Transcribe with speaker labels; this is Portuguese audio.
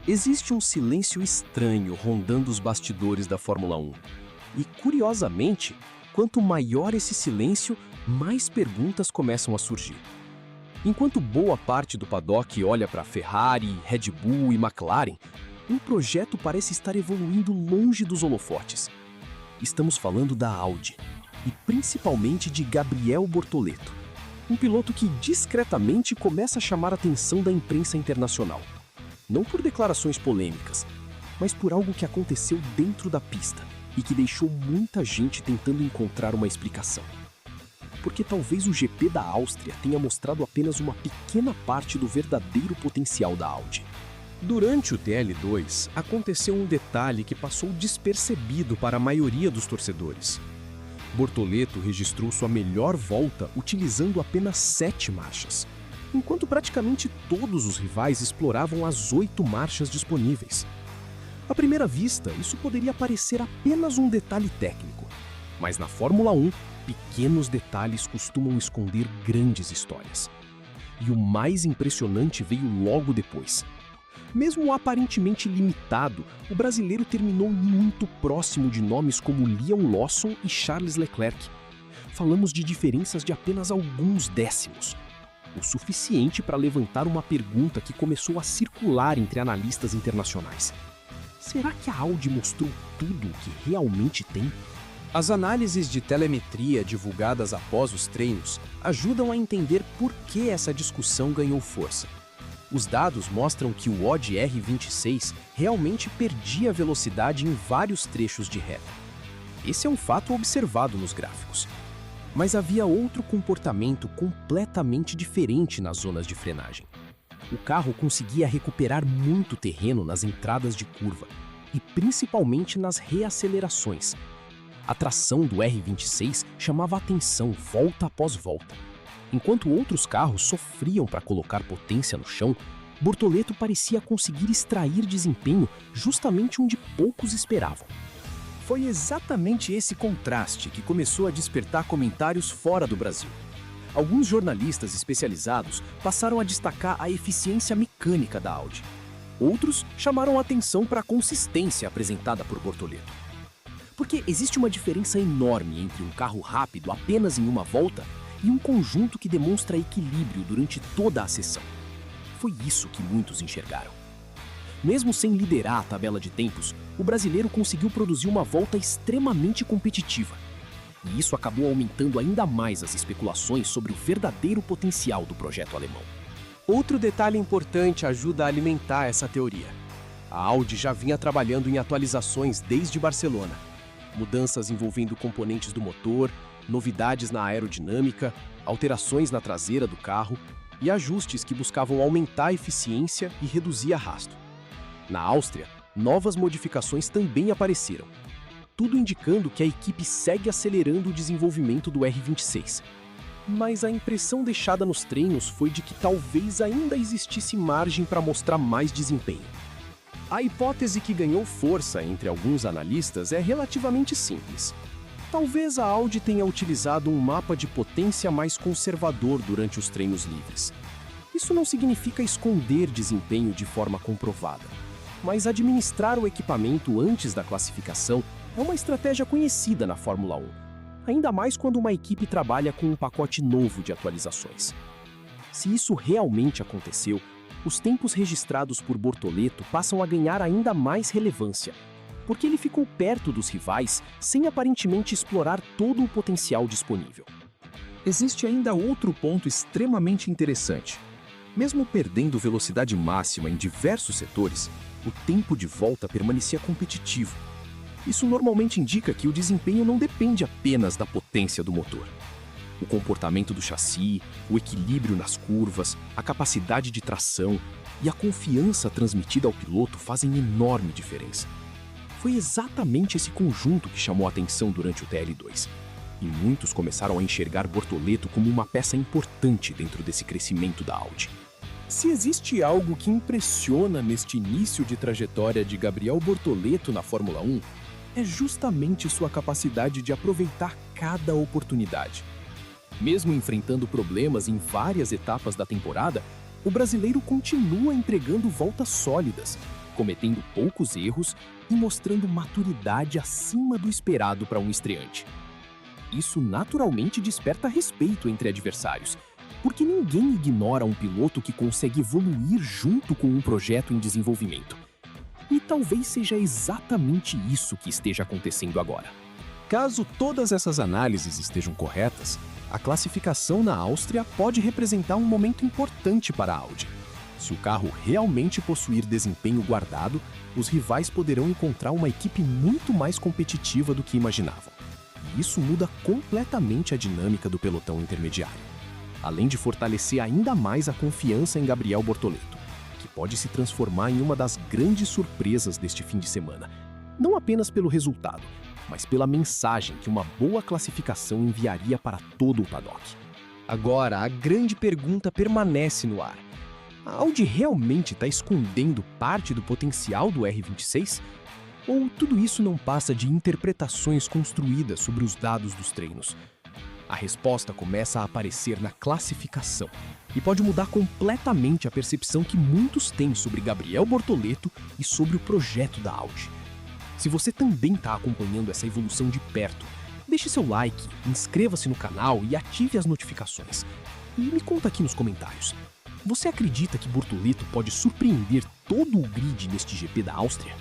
Speaker 1: Existe um silêncio estranho rondando os bastidores da Fórmula 1. E, curiosamente, quanto maior esse silêncio, mais perguntas começam a surgir. Enquanto boa parte do paddock olha para Ferrari, Red Bull e McLaren, um projeto parece estar evoluindo longe dos holofotes. Estamos falando da Audi, e principalmente de Gabriel Bortoleto, um piloto que discretamente começa a chamar a atenção da imprensa internacional. Não por declarações polêmicas, mas por algo que aconteceu dentro da pista e que deixou muita gente tentando encontrar uma explicação. Porque talvez o GP da Áustria tenha mostrado apenas uma pequena parte do verdadeiro potencial da Audi. Durante o TL2, aconteceu um detalhe que passou despercebido para a maioria dos torcedores. Bortoleto registrou sua melhor volta utilizando apenas 7 marchas, enquanto praticamente todos os rivais exploravam as 8 marchas disponíveis. À primeira vista, isso poderia parecer apenas um detalhe técnico, mas na Fórmula 1, pequenos detalhes costumam esconder grandes histórias. E o mais impressionante veio logo depois. Mesmo aparentemente limitado, o brasileiro terminou muito próximo de nomes como Liam Lawson e Charles Leclerc. Falamos de diferenças de apenas alguns décimos. O suficiente para levantar uma pergunta que começou a circular entre analistas internacionais. Será que a Audi mostrou tudo o que realmente tem? As análises de telemetria divulgadas após os treinos ajudam a entender por que essa discussão ganhou força. Os dados mostram que o Audi R26 realmente perdia velocidade em vários trechos de reta. Esse é um fato observado nos gráficos. Mas havia outro comportamento completamente diferente nas zonas de frenagem. O carro conseguia recuperar muito terreno nas entradas de curva e principalmente nas reacelerações. A tração do R26 chamava a atenção volta após volta. Enquanto outros carros sofriam para colocar potência no chão, Bortoleto parecia conseguir extrair desempenho justamente onde poucos esperavam. Foi exatamente esse contraste que começou a despertar comentários fora do Brasil. Alguns jornalistas especializados passaram a destacar a eficiência mecânica da Audi. Outros chamaram a atenção para a consistência apresentada por Bortoleto. Porque existe uma diferença enorme entre um carro rápido apenas em uma volta e um conjunto que demonstra equilíbrio durante toda a sessão. Foi isso que muitos enxergaram. Mesmo sem liderar a tabela de tempos, o brasileiro conseguiu produzir uma volta extremamente competitiva. E isso acabou aumentando ainda mais as especulações sobre o verdadeiro potencial do projeto alemão. Outro detalhe importante ajuda a alimentar essa teoria. A Audi já vinha trabalhando em atualizações desde Barcelona. Mudanças envolvendo componentes do motor, novidades na aerodinâmica, alterações na traseira do carro e ajustes que buscavam aumentar a eficiência e reduzir arrasto. Na Áustria, novas modificações também apareceram, tudo indicando que a equipe segue acelerando o desenvolvimento do R26. Mas a impressão deixada nos treinos foi de que talvez ainda existisse margem para mostrar mais desempenho. A hipótese que ganhou força entre alguns analistas é relativamente simples. Talvez a Audi tenha utilizado um mapa de potência mais conservador durante os treinos livres. Isso não significa esconder desempenho de forma comprovada, mas administrar o equipamento antes da classificação é uma estratégia conhecida na Fórmula 1, ainda mais quando uma equipe trabalha com um pacote novo de atualizações. Se isso realmente aconteceu, os tempos registrados por Bortoleto passam a ganhar ainda mais relevância, porque ele ficou perto dos rivais sem aparentemente explorar todo o potencial disponível. Existe ainda outro ponto extremamente interessante. Mesmo perdendo velocidade máxima em diversos setores, o tempo de volta permanecia competitivo. Isso normalmente indica que o desempenho não depende apenas da potência do motor. O comportamento do chassi, o equilíbrio nas curvas, a capacidade de tração e a confiança transmitida ao piloto fazem enorme diferença. Foi exatamente esse conjunto que chamou a atenção durante o TL2. E muitos começaram a enxergar Bortoleto como uma peça importante dentro desse crescimento da Audi. Se existe algo que impressiona neste início de trajetória de Gabriel Bortoleto na Fórmula 1, é justamente sua capacidade de aproveitar cada oportunidade. Mesmo enfrentando problemas em várias etapas da temporada, o brasileiro continua entregando voltas sólidas,
Speaker 2: cometendo poucos erros e mostrando maturidade acima do esperado para um estreante. Isso naturalmente desperta respeito entre adversários, porque ninguém ignora um piloto que consegue evoluir junto com um projeto em desenvolvimento. E talvez seja exatamente isso que esteja acontecendo agora.
Speaker 1: Caso todas essas análises estejam corretas, a classificação na Áustria pode representar um momento importante para a Audi. Se o carro realmente possuir desempenho guardado, os rivais poderão encontrar uma equipe muito mais competitiva do que imaginavam. E isso muda completamente a dinâmica do pelotão intermediário, além de fortalecer ainda mais a confiança em Gabriel Bortoleto, que pode se transformar em uma das grandes surpresas deste fim de semana, não apenas pelo resultado, mas pela mensagem que uma boa classificação enviaria para todo o paddock. Agora, a grande pergunta permanece no ar. A Audi realmente está escondendo parte do potencial do R26? Ou tudo isso não passa de interpretações construídas sobre os dados dos treinos? A resposta começa a aparecer na classificação e pode mudar completamente a percepção que muitos têm sobre Gabriel Bortoleto e sobre o projeto da Audi. Se você também está acompanhando essa evolução de perto, deixe seu like, inscreva-se no canal e ative as notificações. E me conta aqui nos comentários, você acredita que Bortoleto pode surpreender todo o grid neste GP da Áustria?